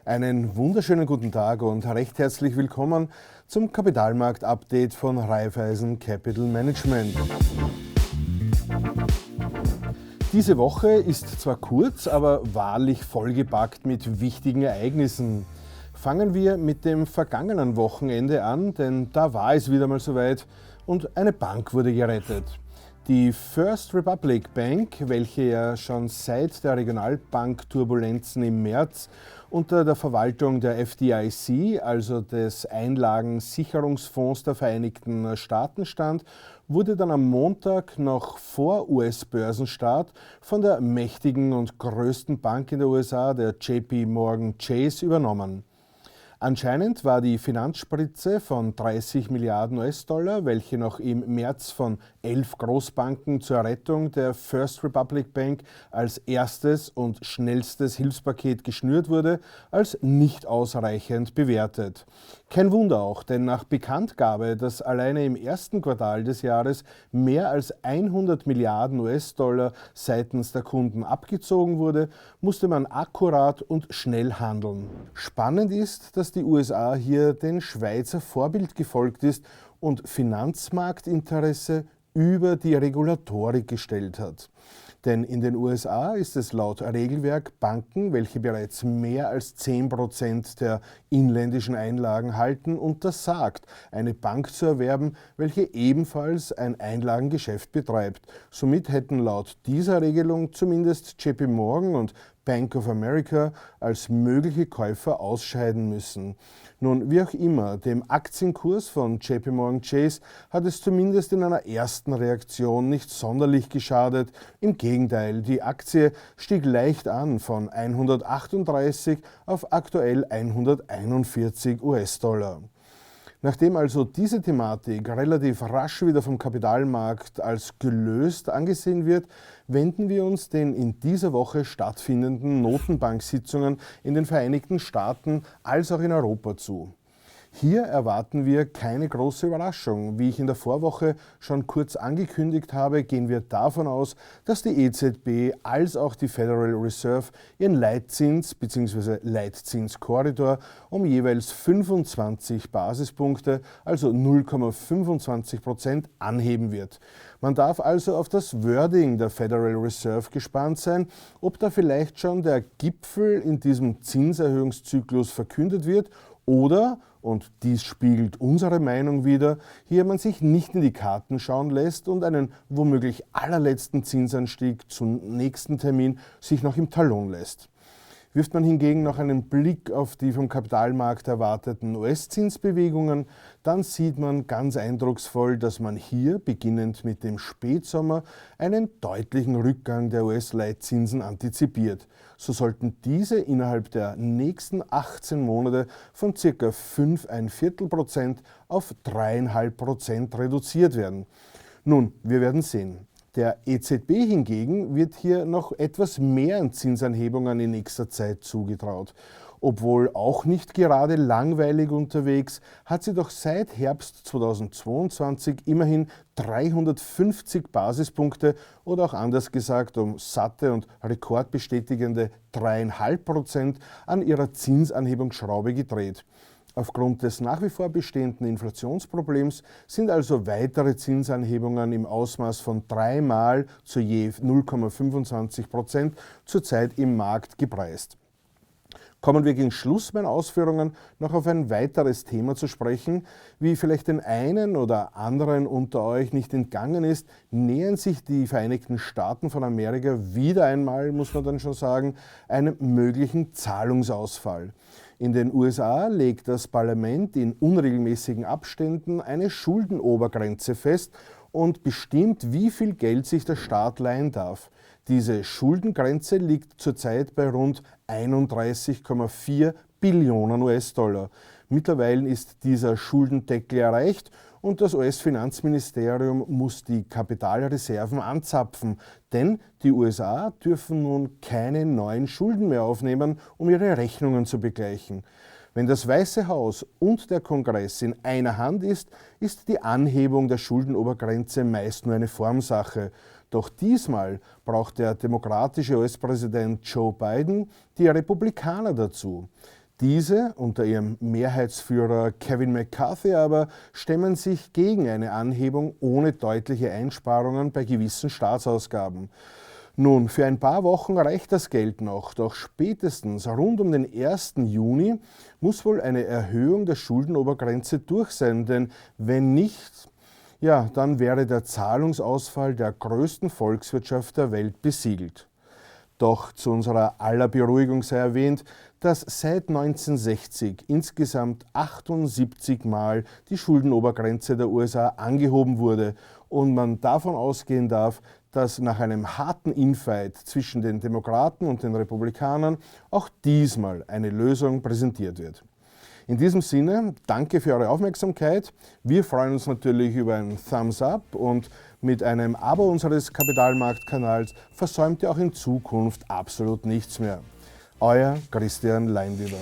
Einen wunderschönen guten Tag und recht herzlich willkommen zum Kapitalmarkt-Update von Raiffeisen Capital Management. Diese Woche ist zwar kurz, aber wahrlich vollgepackt mit wichtigen Ereignissen. Fangen wir mit dem vergangenen Wochenende an, denn da war es wieder mal soweit und eine Bank wurde gerettet. Die First Republic Bank, welche ja schon seit der Regionalbankturbulenzen im März unter der Verwaltung der FDIC, also des Einlagensicherungsfonds der Vereinigten Staaten stand, wurde dann am Montag noch vor US-Börsenstart von der mächtigen und größten Bank in den USA, der JP Morgan Chase, übernommen. Anscheinend war die Finanzspritze von 30 Milliarden US-Dollar, welche noch im März von 11 Großbanken zur Rettung der First Republic Bank als erstes und schnellstes Hilfspaket geschnürt wurde, als nicht ausreichend bewertet. Kein Wunder auch, denn nach Bekanntgabe, dass alleine im ersten Quartal des Jahres mehr als 100 Milliarden US-Dollar seitens der Kunden abgezogen wurde, musste man akkurat und schnell handeln. Spannend ist, dass die USA hier dem Schweizer Vorbild gefolgt ist und Finanzmarktinteresse über die Regulatorik gestellt hat. Denn in den USA ist es laut Regelwerk Banken, welche bereits mehr als 10% der inländischen Einlagen halten, untersagt, eine Bank zu erwerben, welche ebenfalls ein Einlagengeschäft betreibt. Somit hätten laut dieser Regelung zumindest JP Morgan und Bank of America als mögliche Käufer ausscheiden müssen. Nun, wie auch immer, dem Aktienkurs von JP Morgan Chase hat es zumindest in einer ersten Reaktion nicht sonderlich geschadet. Im Gegenteil, die Aktie stieg leicht an von 138 auf aktuell 141 US-Dollar. Nachdem also diese Thematik relativ rasch wieder vom Kapitalmarkt als gelöst angesehen wird, wenden wir uns den in dieser Woche stattfindenden Notenbanksitzungen in den Vereinigten Staaten als auch in Europa zu. Hier erwarten wir keine große Überraschung. Wie ich in der Vorwoche schon kurz angekündigt habe, gehen wir davon aus, dass die EZB als auch die Federal Reserve ihren Leitzins bzw. Leitzinskorridor um jeweils 25 Basispunkte, also 0,25%, anheben wird. Man darf also auf das Wording der Federal Reserve gespannt sein, ob da vielleicht schon der Gipfel in diesem Zinserhöhungszyklus verkündet wird oder, und dies spiegelt unsere Meinung wider, hier man sich nicht in die Karten schauen lässt und einen womöglich allerletzten Zinsanstieg zum nächsten Termin sich noch im Talon lässt. Wirft man hingegen noch einen Blick auf die vom Kapitalmarkt erwarteten US-Zinsbewegungen, dann sieht man ganz eindrucksvoll, dass man hier, beginnend mit dem Spätsommer, einen deutlichen Rückgang der US-Leitzinsen antizipiert. So sollten diese innerhalb der nächsten 18 Monate von ca. 5,25% auf 3,5% reduziert werden. Nun, wir werden sehen. Der EZB hingegen wird hier noch etwas mehr an Zinsanhebungen in nächster Zeit zugetraut. Obwohl auch nicht gerade langweilig unterwegs, hat sie doch seit Herbst 2022 immerhin 350 Basispunkte oder auch anders gesagt um satte und rekordbestätigende 3,5% an ihrer Zinsanhebungsschraube gedreht. Aufgrund des nach wie vor bestehenden Inflationsproblems sind also weitere Zinsanhebungen im Ausmaß von 3 Mal zu je 0,25% zurzeit im Markt gepreist. Kommen wir gegen Schluss meiner Ausführungen noch auf ein weiteres Thema zu sprechen. Wie vielleicht den einen oder anderen unter euch nicht entgangen ist, nähern sich die Vereinigten Staaten von Amerika wieder einmal, muss man dann schon sagen, einem möglichen Zahlungsausfall. In den USA legt das Parlament in unregelmäßigen Abständen eine Schuldenobergrenze fest und bestimmt, wie viel Geld sich der Staat leihen darf. Diese Schuldengrenze liegt zurzeit bei rund 31,4 Billionen US-Dollar. Mittlerweile ist dieser Schuldendeckel erreicht und das US-Finanzministerium muss die Kapitalreserven anzapfen, denn die USA dürfen nun keine neuen Schulden mehr aufnehmen, um ihre Rechnungen zu begleichen. Wenn das Weiße Haus und der Kongress in einer Hand ist die Anhebung der Schuldenobergrenze meist nur eine Formsache. Doch diesmal braucht der demokratische US-Präsident Joe Biden die Republikaner dazu. Diese, unter ihrem Mehrheitsführer Kevin McCarthy aber, stemmen sich gegen eine Anhebung ohne deutliche Einsparungen bei gewissen Staatsausgaben. Nun, für ein paar Wochen reicht das Geld noch, doch spätestens rund um den 1. Juni muss wohl eine Erhöhung der Schuldenobergrenze durch sein, denn wenn nicht, ja, dann wäre der Zahlungsausfall der größten Volkswirtschaft der Welt besiegelt. Doch zu unserer aller Beruhigung sei erwähnt, dass seit 1960 insgesamt 78 Mal die Schuldenobergrenze der USA angehoben wurde und man davon ausgehen darf, dass nach einem harten Infight zwischen den Demokraten und den Republikanern auch diesmal eine Lösung präsentiert wird. In diesem Sinne, danke für eure Aufmerksamkeit. Wir freuen uns natürlich über ein Thumbs Up und mit einem Abo unseres Kapitalmarktkanals versäumt ihr auch in Zukunft absolut nichts mehr. Euer Christian Leinweber.